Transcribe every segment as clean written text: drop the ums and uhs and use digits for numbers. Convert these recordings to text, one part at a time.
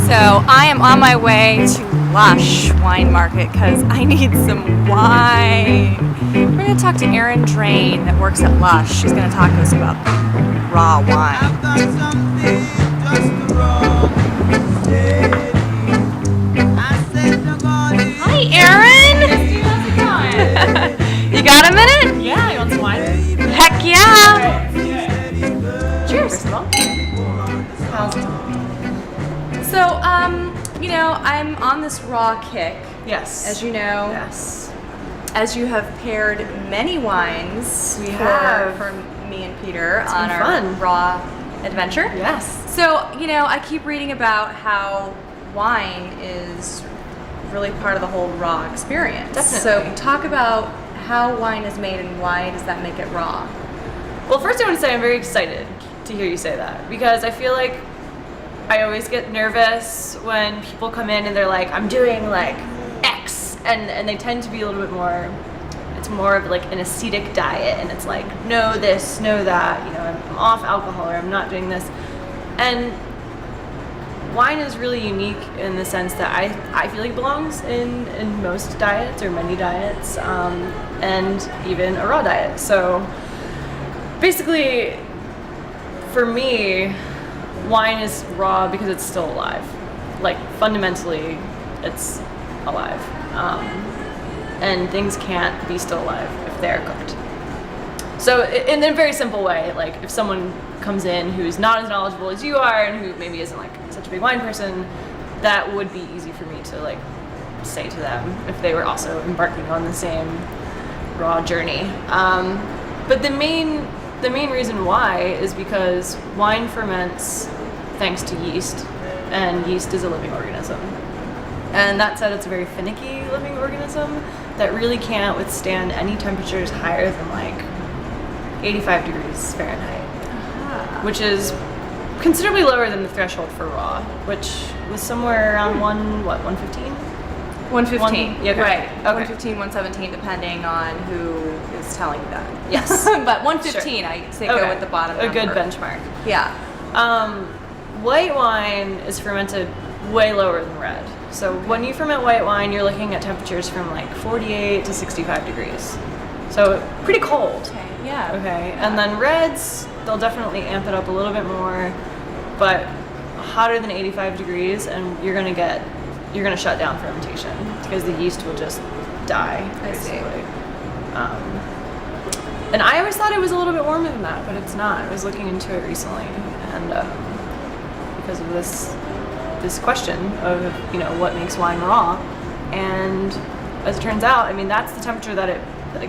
So I am on my way to Lush Wine Market because I need some wine. We're going to talk to Erin Drain that works at Lush. She's going to talk to us about raw wine. Hi, Erin! Kristy, how's it going? You got a minute? Yeah, you want some wine? Heck yeah! Alright, cheers. First of all. How's it? So, I'm on this raw kick. Yes. As you know. Yes. As you have paired many wines for me and Peter on our fun. raw adventure. Yes. So, I keep reading about how wine is really part of the whole raw experience. Definitely. So, talk about how wine is made and why does that make it raw? Well, first I want to say I'm very excited to hear you say that because I feel like I always get nervous when people come in and they're like, I'm doing like X, and they tend to be a little bit more, it's more of like an ascetic diet, and it's like, no this, no that, I'm off alcohol, or I'm not doing this. And wine is really unique in the sense that I feel like it belongs in most diets, or many diets, and even a raw diet. So basically, for me, wine is raw because it's still alive. Like, fundamentally, it's alive. And things can't be still alive if they're cooked. So in a very simple way, like, if someone comes in who's not as knowledgeable as you are and who maybe isn't like such a big wine person, that would be easy for me to like say to them if they were also embarking on the same raw journey. But the main reason why is because wine ferments thanks to yeast, and yeast is a living organism. And that said, it's a very finicky living organism that really can't withstand any temperatures higher than like 85 degrees Fahrenheit, which is considerably lower than the threshold for raw, which was somewhere around 115? 115. Yeah, okay. Right. Okay. 115, 117, depending on who is telling you that. Yes. But 115, Sure. I say go Okay. with the bottom A number. good benchmark. Yeah. White wine is fermented way lower than red. So when you ferment white wine, you're looking at temperatures from like 48 to 65 degrees. So pretty cold. Okay. Yeah. Okay. And then reds, they'll definitely amp it up a little bit more, but hotter than 85 degrees, and you're gonna shut down fermentation because the yeast will just die, basically. And I always thought it was a little bit warmer than that, but it's not. I was looking into it recently, and because of this question of what makes wine raw, and as it turns out, I mean that's the temperature that it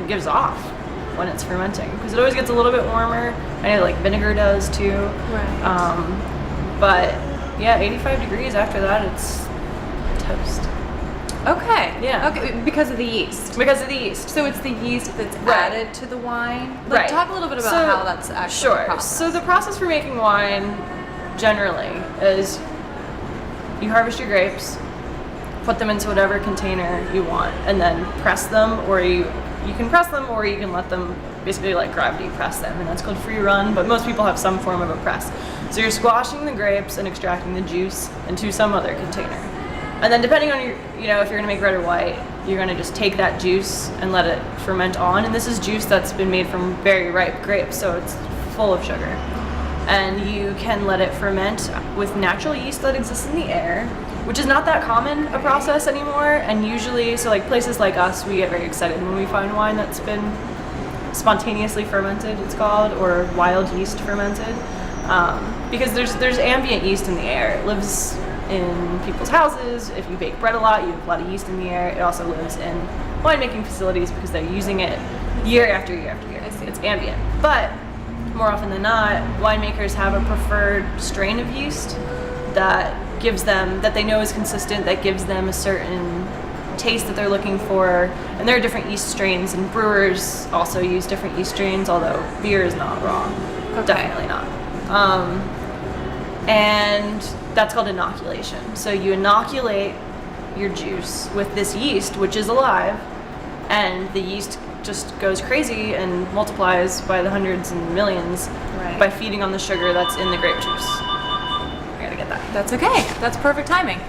gives off when it's fermenting, because it always gets a little bit warmer. I know like vinegar does too. Right. But yeah, 85 degrees after that, it's toast. Okay. Yeah. Okay, because of the yeast. Because of the yeast. So it's the yeast that's Right. added to the wine. Like, Right. talk a little bit about how that's actually Sure. processed. So the process for making wine generally is you harvest your grapes, put them into whatever container you want, and then press them, or you can press them, or you can let them basically like gravity press them, and that's called free run, but most people have some form of a press. So you're squashing the grapes and extracting the juice into some other container. And then depending on if you're gonna make red or white, you're gonna just take that juice and let it ferment on. And this is juice that's been made from very ripe grapes, so it's full of sugar. And you can let it ferment with natural yeast that exists in the air, which is not that common a process anymore. And usually, so like places like us, we get very excited when we find wine that's been spontaneously fermented, it's called, or wild yeast fermented, because there's ambient yeast in the air. It lives in people's houses. If you bake bread a lot, you have a lot of yeast in the air. It also lives in winemaking facilities because they're using it year after year after year. It's ambient. But more often than not, winemakers have a preferred strain of yeast that they know is consistent, that gives them a certain taste that they're looking for. And there are different yeast strains, and brewers also use different yeast strains, although beer is not raw. Okay. Definitely not. And that's called inoculation. So you inoculate your juice with this yeast, which is alive, and the yeast just goes crazy and multiplies by the hundreds and millions by feeding on the sugar that's in the grape juice. I gotta get that. That's okay. That's perfect timing.